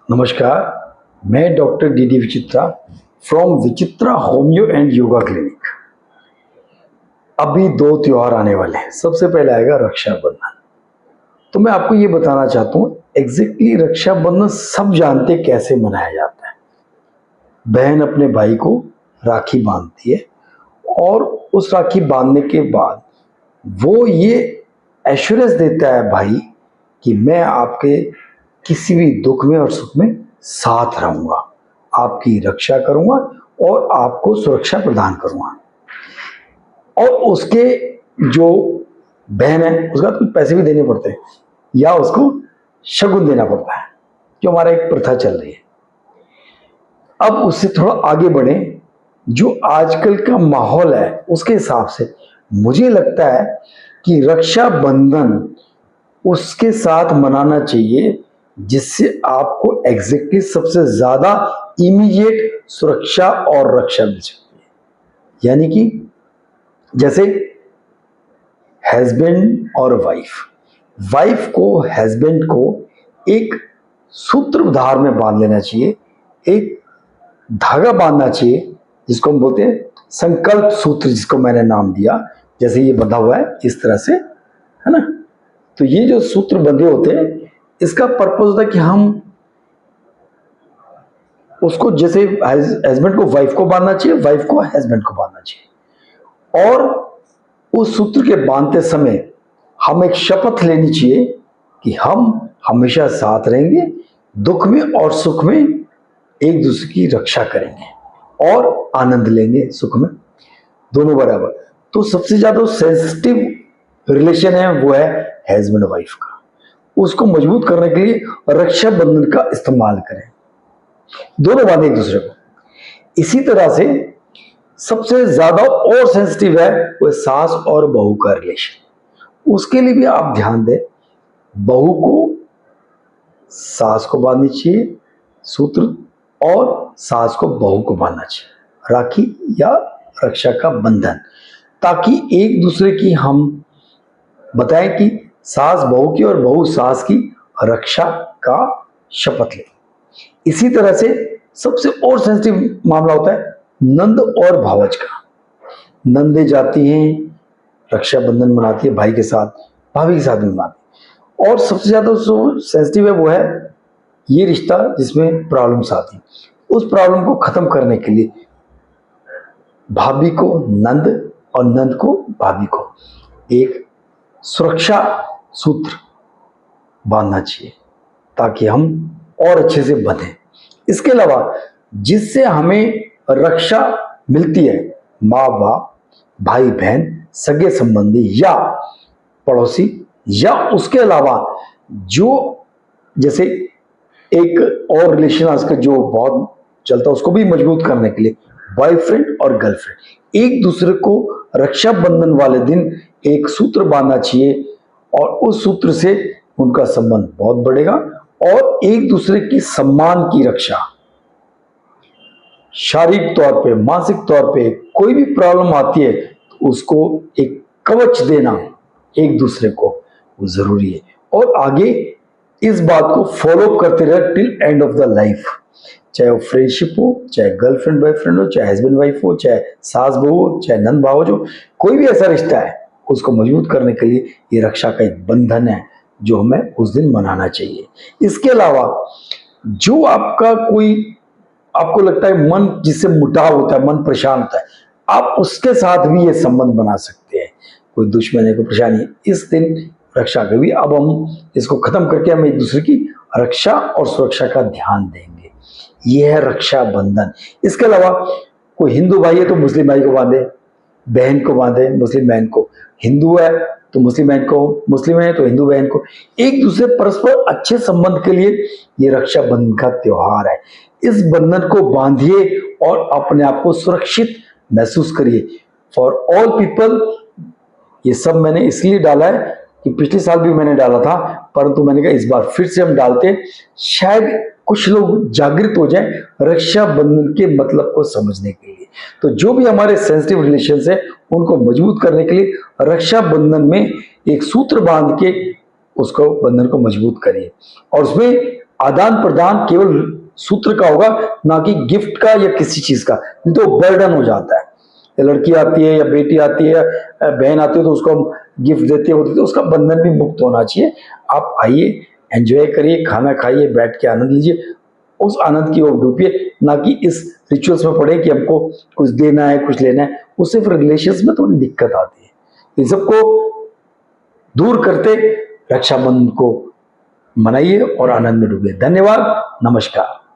नमस्कार, मैं doctor D Vichitra from Vichitra homeo and yoga clinic. अभी दो त्योहार आने वाले हैं। सबसे पहले आएगा रक्षाबंधन। तो मैं आपको ये बताना चाहता हूँ एग्जैक्टली रक्षाबंधन सब जानते हैं कैसे मनाया जाता है। बहन अपने भाई को राखी बांधती है और उस राखी बांधने के बाद वो ये एश्योरेंस देता है भाई कि मैं आपके किसी भी दुख में और सुख में साथ रहूंगा, आपकी रक्षा करूंगा और आपको सुरक्षा प्रदान करूंगा। और उसके जो बहन है उसका कुछ पैसे भी देने पड़ते हैं या उसको शगुन देना पड़ता है, जो हमारा एक प्रथा चल रही है। अब उससे थोड़ा आगे बढ़े, जो आजकल का माहौल है उसके हिसाब से मुझे लगता है कि रक्षाबंधन उसके साथ मनाना चाहिए जिससे आपको एग्जैक्टली सबसे ज्यादा इमीडिएट सुरक्षा और रक्षा मिल सकती है। यानी कि जैसे हस्बैंड और वाइफ को हस्बैंड को एक सूत्रधार में बांध लेना चाहिए, एक धागा बांधना चाहिए जिसको हम बोलते हैं संकल्प सूत्र, जिसको मैंने नाम दिया। जैसे ये बंधा हुआ है इस तरह से, है ना। तो ये जो सूत्र बंधे होते हैं इसका पर्पस होता है कि हम उसको, जैसे हस्बैंड को वाइफ को बांधना चाहिए, वाइफ को हस्बैंड को बांधना चाहिए। और उस सूत्र के बांधते समय हम एक शपथ लेनी चाहिए कि हम हमेशा साथ रहेंगे, दुख में और सुख में एक दूसरे की रक्षा करेंगे और आनंद लेंगे, सुख में दोनों बराबर। तो सबसे ज्यादा सेंसिटिव रिलेशन है वो है हस्बैंड वाइफ का। उसको मजबूत करने के लिए रक्षाबंधन का इस्तेमाल करें, दोनों बांधे एक दूसरे को। इसी तरह से सबसे ज्यादा और सेंसिटिव है वो सास और बहू का रिलेशन। उसके लिए भी आप ध्यान दें, बहू को सास को बांधनी चाहिए सूत्र और सास को बहू को बांधना चाहिए राखी या रक्षा का बंधन, ताकि एक दूसरे की हम बताएं कि सास बहू की और बहू सास की रक्षा का शपथ ले। इसी तरह से सबसे और सेंसिटिव मामला होता है नंद और भावज का। नंदे जाती हैं, रक्षाबंधन मनाती है भाई के साथ, भाभी के साथ भी मनाती है। और सबसे ज्यादा जो सेंसिटिव है वो है ये रिश्ता जिसमें प्रॉब्लम्स आती, उस प्रॉब्लम को खत्म करने के लिए भाभी को नंद और नंद को भाभी को एक सुरक्षा सूत्र बांधना चाहिए ताकि हम और अच्छे से बंधें। इसके अलावा जिससे हमें रक्षा मिलती है, माँ बाप, भाई बहन, सगे संबंधी या पड़ोसी, या उसके अलावा जो जैसे एक और रिलेशन आजकल जो बहुत चलता है उसको भी मजबूत करने के लिए बॉयफ्रेंड और गर्लफ्रेंड एक दूसरे को रक्षाबंधन वाले दिन एक सूत्र बांधना चाहिए और उस सूत्र से उनका संबंध बहुत बढ़ेगा और एक दूसरे की सम्मान की रक्षा, शारीरिक तौर पे, मानसिक तौर पे कोई भी प्रॉब्लम आती है तो उसको एक कवच देना एक दूसरे को वो जरूरी है। और आगे इस बात को फॉलो अप करते रहे till end of the life, चाहे वो फ्रेंडशिप हो, चाहे गर्लफ्रेंड बॉयफ्रेंड हो, चाहे हस्बैंड वाइफ हो, चाहे सास बहू हो, चाहे नंद भाव हो, कोई भी ऐसा रिश्ता है उसको मजबूत करने के लिए ये रक्षा का एक बंधन है जो हमें उस दिन मनाना चाहिए। इसके अलावा जो आपका कोई, आपको लगता है मन जिससे मुटाव होता है, मन परेशान होता है, आप उसके साथ भी ये संबंध बना सकते हैं। कोई दुश्मन है, कोई परेशानी है, इस दिन रक्षा के भी अब हम इसको खत्म करके हम एक दूसरे की रक्षा और सुरक्षा का ध्यान देंगे। यह है रक्षाबंधन। इसके अलावा कोई हिंदू भाई है तो मुस्लिम भाई को बांधे, बहन को बांधे मुस्लिम बहन को, हिंदू है तो मुस्लिम बहन को, मुस्लिम है तो हिंदू बहन को, एक दूसरे परस्पर अच्छे संबंध के लिए ये रक्षाबंधन का त्योहार है। इस बंधन को बांधिए और अपने आप को सुरक्षित महसूस करिए। फॉर ऑल पीपल, ये सब मैंने इसलिए डाला है कि पिछले साल भी मैंने डाला था, परंतु मैंने कहा इस बार फिर से हम डालते, शायद कुछ लोग जागृत हो जाएं रक्षाबंधन के मतलब को समझने के लिए। तो जो भी हमारे सेंसिटिव रिलेशंस है उनको मजबूत करने के लिए रक्षाबंधन में एक सूत्र बांध के उसको बंधन को मजबूत करिए और उसमें आदान प्रदान केवल सूत्र का होगा, ना कि गिफ्ट का या किसी चीज का, नहीं तो बर्डन हो जाता है। लड़की आती है या बेटी आती है या बहन आती है तो उसको हम गिफ्ट देते होते तो उसका बंधन भी मुक्त होना चाहिए। आप आइए, एंजॉय करिए, खाना खाइए, बैठ के आनंद लीजिए, उस आनंद की ओर डूबिए, ना कि इस रिचुअल्स में पड़े कि हमको कुछ देना है, कुछ लेना है। उससे फिर रिलेशंस में थोड़ी दिक्कत आती है। इन सबको दूर करते रक्षाबंधन को मनाइए और आनंद में डूबिए। धन्यवाद, नमस्कार।